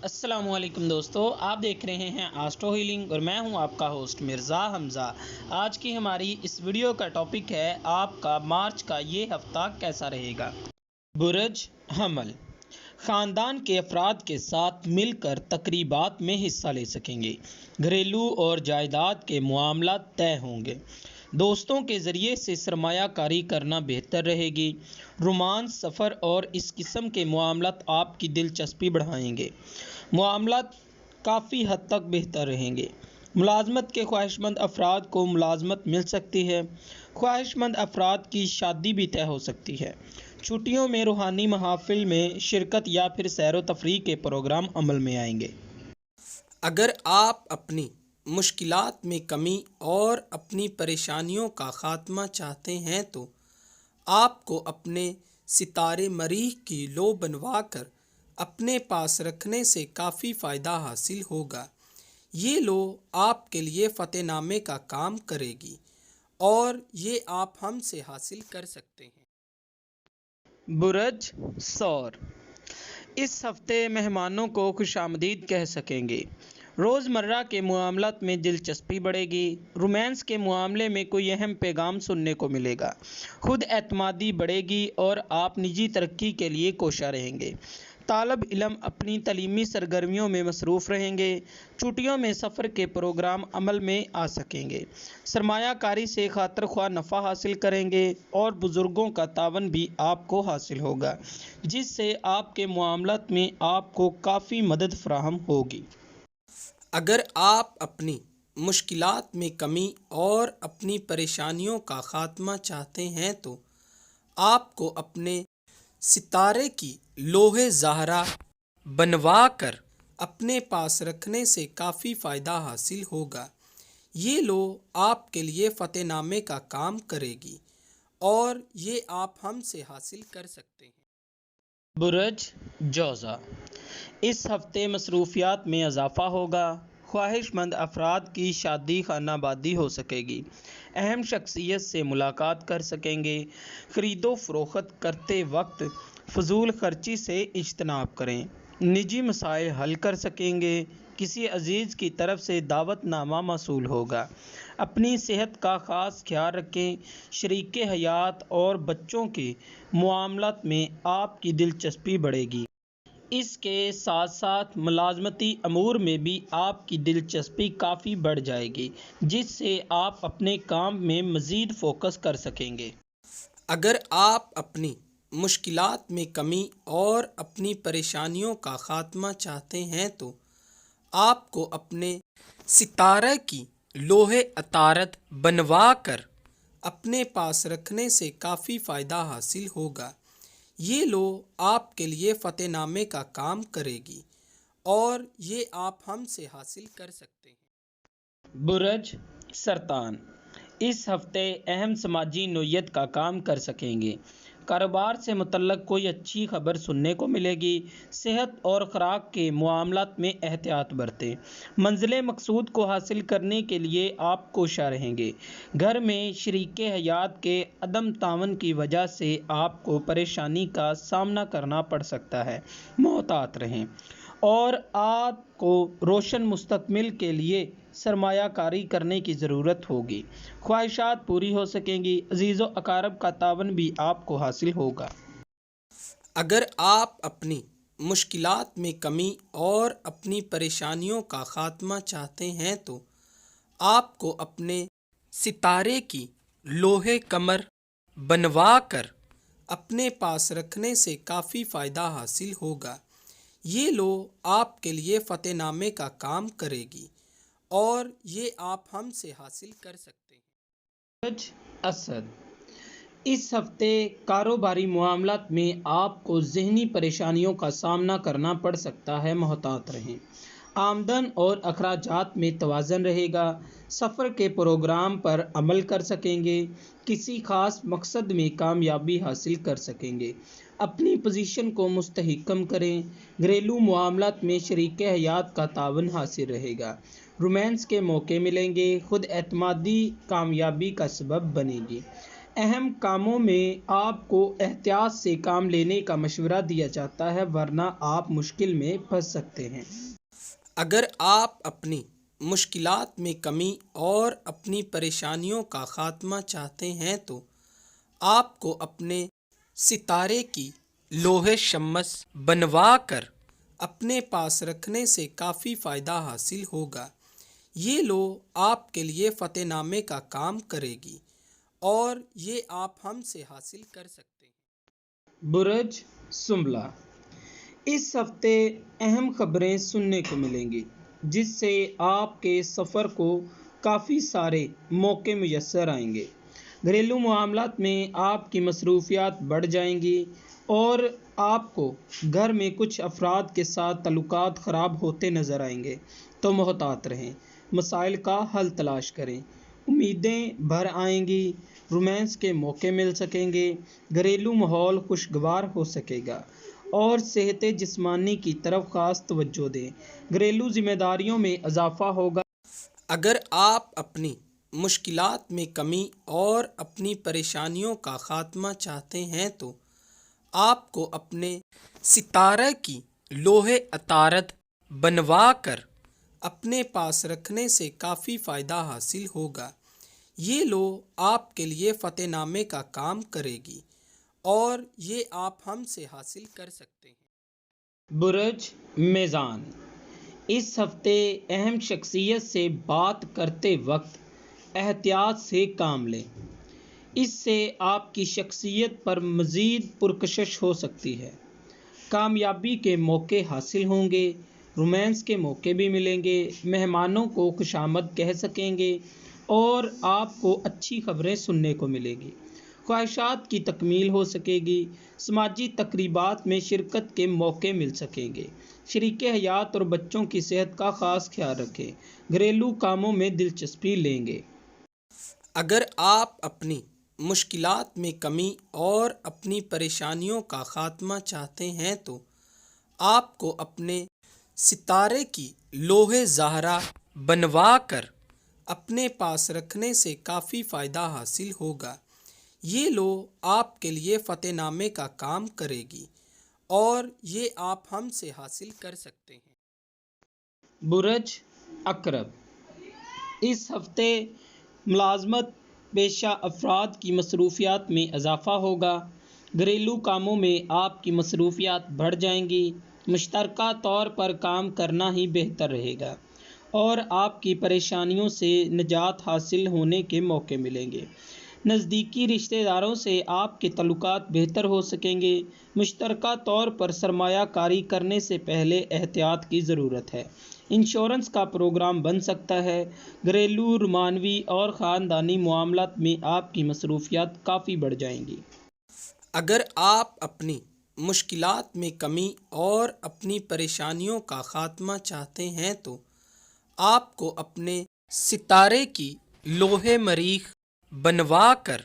السلام علیکم دوستو، آپ دیکھ رہے ہیں آسٹرو ہیلنگ اور میں ہوں آپ کا ہوسٹ مرزا حمزہ۔ آج کی ہماری اس ویڈیو کا ٹاپک ہے آپ کا مارچ کا یہ ہفتہ کیسا رہے گا۔ برج حمل، خاندان کے افراد کے ساتھ مل کر تقریبات میں حصہ لے سکیں گے۔ گھریلو اور جائیداد کے معاملات طے ہوں گے۔ دوستوں کے ذریعے سے سرمایہ کاری کرنا بہتر رہے گی۔ رومانس، سفر اور اس قسم کے معاملات آپ کی دلچسپی بڑھائیں گے۔ معاملات کافی حد تک بہتر رہیں گے۔ ملازمت کے خواہش مند افراد کو ملازمت مل سکتی ہے۔ خواہش مند افراد کی شادی بھی طے ہو سکتی ہے۔ چھٹیوں میں روحانی محافل میں شرکت یا پھر سیر و تفریح کے پروگرام عمل میں آئیں گے۔ اگر آپ اپنی مشکلات میں کمی اور اپنی پریشانیوں کا خاتمہ چاہتے ہیں تو آپ کو اپنے ستارے مریخ کی لو بنوا کر اپنے پاس رکھنے سے کافی فائدہ حاصل ہوگا۔ یہ لو آپ کے لیے فتح نامے کا کام کرے گی اور یہ آپ ہم سے حاصل کر سکتے ہیں۔ برج ثور، اس ہفتے مہمانوں کو خوش آمدید کہہ سکیں گے۔ روزمرہ کے معاملات میں دلچسپی بڑھے گی۔ رومانس کے معاملے میں کوئی اہم پیغام سننے کو ملے گا۔ خود اعتمادی بڑھے گی اور آپ نجی ترقی کے لیے کوشاں رہیں گے۔ طالب علم اپنی تعلیمی سرگرمیوں میں مصروف رہیں گے۔ چھٹیوں میں سفر کے پروگرام عمل میں آ سکیں گے۔ سرمایہ کاری سے خاطر خواہ نفع حاصل کریں گے اور بزرگوں کا تعاون بھی آپ کو حاصل ہوگا، جس سے آپ کے معاملات میں آپ کو کافی مدد فراہم ہوگی۔ اگر آپ اپنی مشکلات میں کمی اور اپنی پریشانیوں کا خاتمہ چاہتے ہیں تو آپ کو اپنے ستارے کی لوح زہرا بنوا کر اپنے پاس رکھنے سے کافی فائدہ حاصل ہوگا۔ یہ لو آپ کے لیے فتح نامے کا کام کرے گی اور یہ آپ ہم سے حاصل کر سکتے ہیں۔ برج جوزا، اس ہفتے مصروفیات میں اضافہ ہوگا۔ خواہش مند افراد کی شادی خانہ بادی ہو سکے گی۔ اہم شخصیت سے ملاقات کر سکیں گے۔ خرید و فروخت کرتے وقت فضول خرچی سے اجتناب کریں۔ نجی مسائل حل کر سکیں گے۔ کسی عزیز کی طرف سے دعوت نامہ موصول ہوگا۔ اپنی صحت کا خاص خیال رکھیں۔ شریک حیات اور بچوں کے معاملات میں آپ کی دلچسپی بڑھے گی۔ اس کے ساتھ ساتھ ملازمتی امور میں بھی آپ کی دلچسپی کافی بڑھ جائے گی، جس سے آپ اپنے کام میں مزید فوکس کر سکیں گے۔ اگر آپ اپنی مشکلات میں کمی اور اپنی پریشانیوں کا خاتمہ چاہتے ہیں تو آپ کو اپنے ستارے کی لوح عطارد بنوا کر اپنے پاس رکھنے سے کافی فائدہ حاصل ہوگا۔ یہ لو آپ کے لیے فتح نامے کا کام کرے گی اور یہ آپ ہم سے حاصل کر سکتے ہیں۔ برج سرطان، اس ہفتے اہم سماجی نوعیت کا کام کر سکیں گے۔ کاروبار سے متعلق کوئی اچھی خبر سننے کو ملے گی۔ صحت اور خوراک کے معاملات میں احتیاط برتیں۔ منزل مقصود کو حاصل کرنے کے لیے آپ کوشاں رہیں گے۔ گھر میں شریک حیات کے عدم تعاون کی وجہ سے آپ کو پریشانی کا سامنا کرنا پڑ سکتا ہے، محتاط رہیں۔ اور آپ کو روشن مستقبل کے لیے سرمایہ کاری کرنے کی ضرورت ہوگی۔ خواہشات پوری ہو سکیں گی۔ عزیز و اقارب کا تعاون بھی آپ کو حاصل ہوگا۔ اگر آپ اپنی مشکلات میں کمی اور اپنی پریشانیوں کا خاتمہ چاہتے ہیں تو آپ کو اپنے ستارے کی لوح قمر بنوا کر اپنے پاس رکھنے سے کافی فائدہ حاصل ہوگا۔ یہ لو آپ کے لیے فتح نامے کا کام کرے گی اور یہ آپ ہم سے حاصل کر سکتے ہیں۔ برج اسد، اس ہفتے کاروباری معاملات میں آپ کو ذہنی پریشانیوں کا سامنا کرنا پڑ سکتا ہے، محتاط رہیں۔ آمدن اور اخراجات میں توازن رہے گا۔ سفر کے پروگرام پر عمل کر سکیں گے۔ کسی خاص مقصد میں کامیابی حاصل کر سکیں گے۔ اپنی پوزیشن کو مستحکم کریں۔ گھریلو معاملات میں شریک حیات کا تعاون حاصل رہے گا۔ رومانس کے موقع ملیں گے۔ خود اعتمادی کامیابی کا سبب بنے گی۔ اہم کاموں میں آپ کو احتیاط سے کام لینے کا مشورہ دیا جاتا ہے ورنہ آپ مشکل میں پھنس سکتے ہیں۔ اگر آپ اپنی مشکلات میں کمی اور اپنی پریشانیوں کا خاتمہ چاہتے ہیں تو آپ کو اپنے ستارے کی لوح شمس بنوا کر اپنے پاس رکھنے سے کافی فائدہ حاصل ہوگا۔ یہ لوح آپ کے لیے فتح نامے کا کام کرے گی اور یہ آپ ہم سے حاصل کر سکتے ہیں۔ برج سنبلہ، اس ہفتے اہم خبریں سننے کو ملیں گی جس سے آپ کے سفر کو کافی سارے موقع میسر آئیں گے۔ گھریلو معاملات میں آپ کی مصروفیات بڑھ جائیں گی اور آپ کو گھر میں کچھ افراد کے ساتھ تعلقات خراب ہوتے نظر آئیں گے، تو محتاط رہیں۔ مسائل کا حل تلاش کریں، امیدیں بھر آئیں گی، رومانس کے موقع مل سکیں گے، گھریلو ماحول خوشگوار ہو سکے گا اور صحت جسمانی کی طرف خاص توجہ دیں۔ گھریلو ذمہ داریوں میں اضافہ ہوگا۔ اگر آپ اپنی مشکلات میں کمی اور اپنی پریشانیوں کا خاتمہ چاہتے ہیں تو آپ کو اپنے ستارے کی لوح عطارد بنوا کر اپنے پاس رکھنے سے کافی فائدہ حاصل ہوگا۔ یہ لوح آپ کے لیے فتح نامے کا کام کرے گی اور یہ آپ ہم سے حاصل کر سکتے ہیں۔ برج میزان، اس ہفتے اہم شخصیت سے بات کرتے وقت احتیاط سے کام لیں، اس سے آپ کی شخصیت پر مزید پرکشش ہو سکتی ہے۔ کامیابی کے موقع حاصل ہوں گے، رومانس کے موقع بھی ملیں گے، مہمانوں کو خوشامد کہہ سکیں گے اور آپ کو اچھی خبریں سننے کو ملیں گی۔ خواہشات کی تکمیل ہو سکے گی، سماجی تقریبات میں شرکت کے موقع مل سکیں گے۔ شریک حیات اور بچوں کی صحت کا خاص خیال رکھیں، گھریلو کاموں میں دلچسپی لیں گے۔ اگر آپ اپنی مشکلات میں کمی اور اپنی پریشانیوں کا خاتمہ چاہتے ہیں تو آپ کو اپنے ستارے کی لوح زہرا بنوا کر اپنے پاس رکھنے سے کافی فائدہ حاصل ہوگا۔ یہ لوح آپ کے لیے فتح نامے کا کام کرے گی اور یہ آپ ہم سے حاصل کر سکتے ہیں۔ برج عقرب، اس ہفتے ملازمت پیشہ افراد کی مصروفیات میں اضافہ ہوگا۔ گھریلو کاموں میں آپ کی مصروفیات بڑھ جائیں گی، مشترکہ طور پر کام کرنا ہی بہتر رہے گا اور آپ کی پریشانیوں سے نجات حاصل ہونے کے موقع ملیں گے۔ نزدیکی رشتہ داروں سے آپ کے تعلقات بہتر ہو سکیں گے۔ مشترکہ طور پر سرمایہ کاری کرنے سے پہلے احتیاط کی ضرورت ہے۔ انشورنس کا پروگرام بن سکتا ہے۔ گھریلو، رومانوی اور خاندانی معاملات میں آپ کی مصروفیات کافی بڑھ جائیں گی۔ اگر آپ اپنی مشکلات میں کمی اور اپنی پریشانیوں کا خاتمہ چاہتے ہیں تو آپ کو اپنے ستارے کی لوح مریخ بنوا کر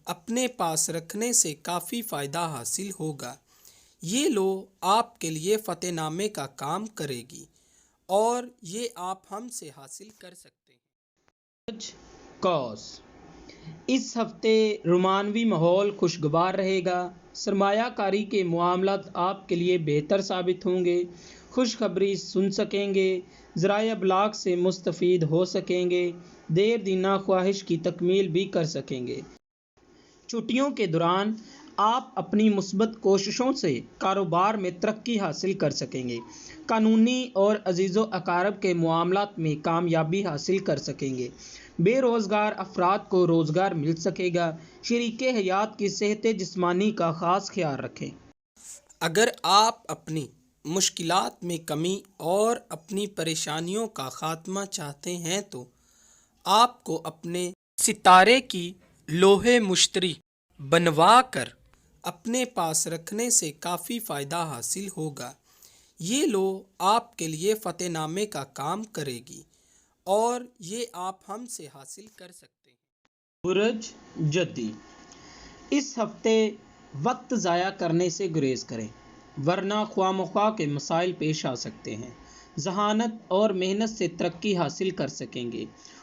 اپنے پاس رکھنے سے کافی فائدہ حاصل ہوگا۔ یہ لوح آپ کے لیے فتح نامے کا کام کرے گی اور یہ آپ ہم سے حاصل کر سکتے ہیں۔ برج قوس، اس ہفتے رومانوی ماحول خوشگوار رہے گا، سرمایہ کاری کے معاملات آپ کے لیے بہتر ثابت ہوں گے، خوشخبری سن سکیں گے، ذرائع ابلاغ سے مستفید ہو سکیں گے، دیر دینہ خواہش کی تکمیل بھی کر سکیں گے۔ چھٹیوں کے دوران آپ اپنی مثبت کوششوں سے کاروبار میں ترقی حاصل کر سکیں گے، قانونی اور عزیز و اقارب کے معاملات میں کامیابی حاصل کر سکیں گے، بے روزگار افراد کو روزگار مل سکے گا، شریک حیات کی صحت جسمانی کا خاص خیال رکھیں۔ اگر آپ اپنی مشکلات میں کمی اور اپنی پریشانیوں کا خاتمہ چاہتے ہیں تو آپ کو اپنے ستارے کی لوح مشتری بنوا کر اپنے پاس رکھنے سے کافی فائدہ حاصل ہوگا۔ یہ لوح آپ کے لیے فتح نامے کا کام کرے گی اور یہ آپ ہم سے حاصل کر سکتے ہیں۔ برج جدی، اس ہفتے وقت ضائع کرنے سے گریز کریں ورنہ خواہ مخواہ کے مسائل پیش آ سکتے ہیں۔ ذہانت اور محنت سے ترقی حاصل کر سکیں گے،